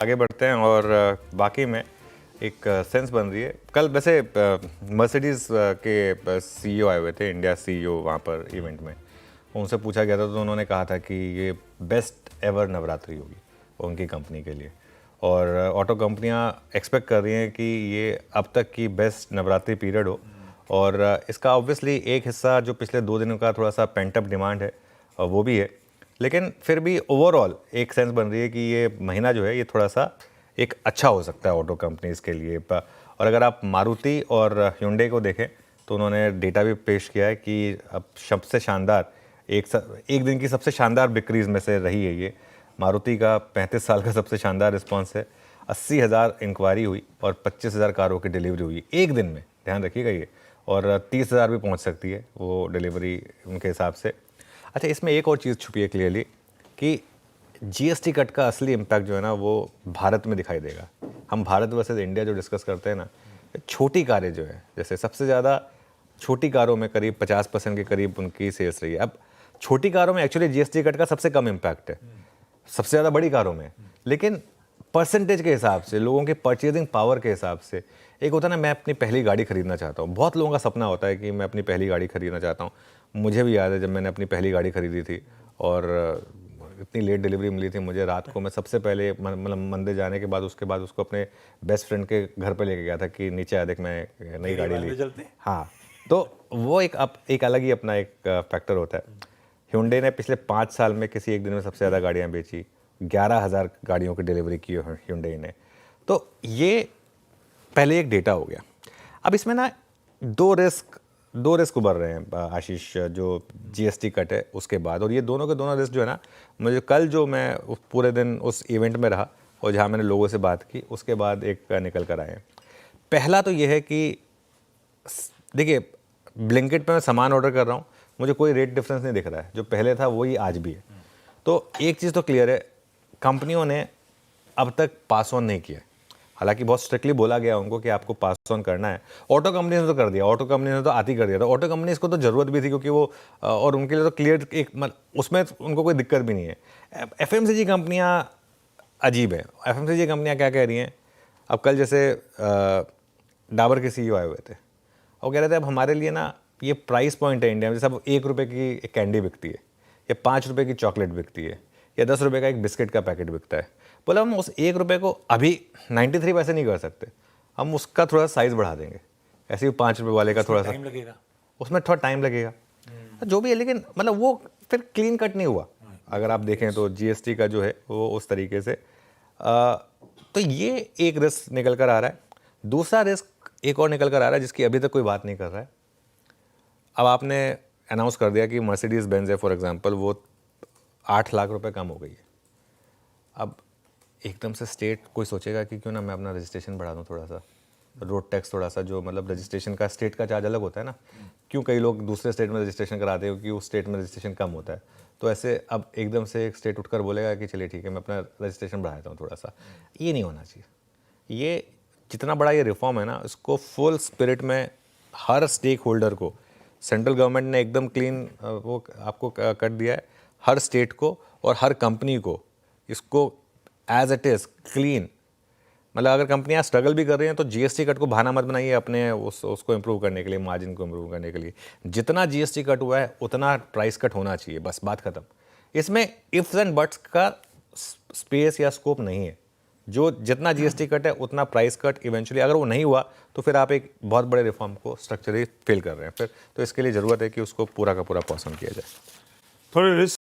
आगे बढ़ते हैं और बाकी में एक सेंस बन रही है। कल वैसे मर्सिडीज़ के सीईओ आए हुए थे, इंडिया सीईओ वहाँ पर इवेंट में। उनसे पूछा गया था तो उन्होंने कहा था कि ये बेस्ट एवर नवरात्रि होगी उनकी कंपनी के लिए, और ऑटो कंपनियाँ एक्सपेक्ट कर रही हैं कि ये अब तक की बेस्ट नवरात्रि पीरियड हो। और इसका ऑब्वियसली एक हिस्सा जो पिछले 2 दिनों का थोड़ा सा पेंटअप डिमांड है वो भी है, लेकिन फिर भी ओवरऑल एक सेंस बन रही है कि ये महीना जो है ये थोड़ा सा एक अच्छा हो सकता है ऑटो कंपनीज़ के लिए। और अगर आप मारुति और hyundai को देखें तो उन्होंने डेटा भी पेश किया है कि अब सबसे शानदार एक दिन की सबसे शानदार बिक्रीज में से रही है ये। मारुति का 35 साल का सबसे शानदार रिस्पॉन्स है। 80,000 इंक्वायरी हुई और 25,000 कारों की डिलीवरी हुई एक दिन में, ध्यान रखिएगा ये, और 30,000 भी पहुंच सकती है वो डिलीवरी उनके हिसाब से। अच्छा, इसमें एक और चीज़ छुपी है क्लियरली कि जीएसटी कट का असली इम्पैक्ट जो है ना वो भारत में दिखाई देगा। हम भारत वर्सेस इंडिया जो डिस्कस करते हैं ना, छोटी कारें जो है, जैसे सबसे ज़्यादा छोटी कारों में करीब 50% के करीब उनकी सेल्स रही है। अब छोटी कारों में एक्चुअली जीएसटी कट का सबसे कम इम्पैक्ट है, सबसे ज़्यादा बड़ी कारों में, लेकिन परसेंटेज के हिसाब से, लोगों के परचेजिंग पावर के हिसाब से, एक होता है ना, मैं अपनी पहली गाड़ी खरीदना चाहता हूँ। बहुत लोगों का सपना होता है कि मैं अपनी पहली गाड़ी खरीदना चाहता हूँ। मुझे भी याद है जब मैंने अपनी पहली गाड़ी खरीदी थी और इतनी लेट डिलीवरी मिली थी मुझे, रात को मैं सबसे पहले मतलब मंदिर जाने के बाद उसके बाद उसको अपने बेस्ट फ्रेंड के घर पे लेके गया था कि नीचे आ देख मैं नई गाड़ी ली। हाँ, तो वो एक अलग ही अपना एक फैक्टर होता है। hyundai ने पिछले 5 साल में किसी एक दिन में सबसे ज़्यादा गाड़ियाँ बेची, 11,000 गाड़ियों की डिलीवरी की hyundai ने। तो ये पहले एक डेटा हो गया। अब इसमें ना दो रिस्क उभर रहे हैं आशीष, जो जीएसटी कट है उसके बाद, और ये दोनों के दोनों रिस्क जो है ना, मुझे कल जो मैं पूरे दिन उस इवेंट में रहा और जहाँ मैंने लोगों से बात की उसके बाद एक निकल कर आए हैं। पहला तो ये है कि देखिए, ब्लिंकिट पे मैं सामान ऑर्डर कर रहा हूँ, मुझे कोई रेट डिफरेंस नहीं दिख रहा है, जो पहले था वही आज भी है। तो एक चीज़ तो क्लियर है, कंपनियों ने अब तक पास ऑन नहीं किया। हालांकि बहुत स्ट्रिक्टली बोला गया उनको कि आपको पास ऑन करना है। ऑटो कंपनी ने तो कर दिया, ऑटो कंपनी ने तो आती कर दिया था। ऑटो कंपनीज को तो ज़रूरत भी थी क्योंकि वो और उनके लिए तो क्लियर एक उसमें उनको कोई दिक्कत भी नहीं है। एफएमसीजी कंपनियां अजीब है। एफएमसीजी कंपनियां क्या कह रही हैं, अब कल जैसे डाबर के सीईओ आए हुए थे, वो कह रहे थे अब हमारे लिए ना ये प्राइस पॉइंट है इंडिया में, जैसे अब 1 रुपये की एक कैंडी बिकती है, या 5 रुपये की चॉकलेट बिकती है, या 10 रुपये का एक बिस्किट का पैकेट बिकता है। बोला हम उस 1 रुपये को अभी 93 पैसे नहीं कर सकते, हम उसका थोड़ा साइज़ बढ़ा देंगे। ऐसे ही 5 रुपये वाले का थोड़ा सा लगेगा, उसमें थोड़ा टाइम लगेगा, जो भी है, लेकिन मतलब वो फिर क्लीन कट नहीं हुआ। अगर आप देखें तो जीएसटी का जो है वो उस तरीके से तो ये एक रिस्क निकल कर आ रहा है। दूसरा रिस्क एक और निकल कर आ रहा है जिसकी अभी तक कोई बात नहीं कर रहा है। अब आपने अनाउंस कर दिया कि मर्सिडीज़ बेंज है फॉर एग्जांपल, वो 8 लाख रुपए कम हो गई है। अब एकदम से स्टेट कोई सोचेगा कि क्यों ना मैं अपना रजिस्ट्रेशन बढ़ा दूँ, थोड़ा सा रोड टैक्स, थोड़ा सा जो मतलब रजिस्ट्रेशन का स्टेट का चार्ज अलग होता है ना, क्यों कई लोग दूसरे स्टेट में रजिस्ट्रेशन कराते हैं क्योंकि उस स्टेट में रजिस्ट्रेशन कम होता है। तो ऐसे अब एकदम से एक स्टेट उठकर बोलेगा कि चलिए ठीक है मैं अपना रजिस्ट्रेशन बढ़ा देता हूँ थोड़ा सा। ये नहीं होना चाहिए। ये जितना बड़ा ये रिफॉर्म है ना, इसको फुल स्पिरिट में हर स्टेक होल्डर को, सेंट्रल गवर्नमेंट ने एकदम क्लीन वो आपको कर दिया है, हर स्टेट को और हर कंपनी को इसको एज इट इज़ क्लीन, मतलब अगर कंपनियां स्ट्रगल भी कर रही हैं तो जीएसटी कट को बहाना मत बनाइए अपने उसको इम्प्रूव करने के लिए, मार्जिन को इम्प्रूव करने के लिए। जितना जीएसटी कट हुआ है उतना प्राइस कट होना चाहिए, बस बात खत्म। इसमें इफ्स एंड बट्स का स्पेस या स्कोप नहीं है। जो जितना जीएसटी कट है उतना प्राइस कट इवेंचुअली, अगर वो नहीं हुआ तो फिर आप एक बहुत बड़े रिफॉर्म को स्ट्रक्चरली फेल कर रहे हैं फिर। तो इसके लिए ज़रूरत है कि उसको पूरा का पूरा पास ऑन किया जाए। थोड़े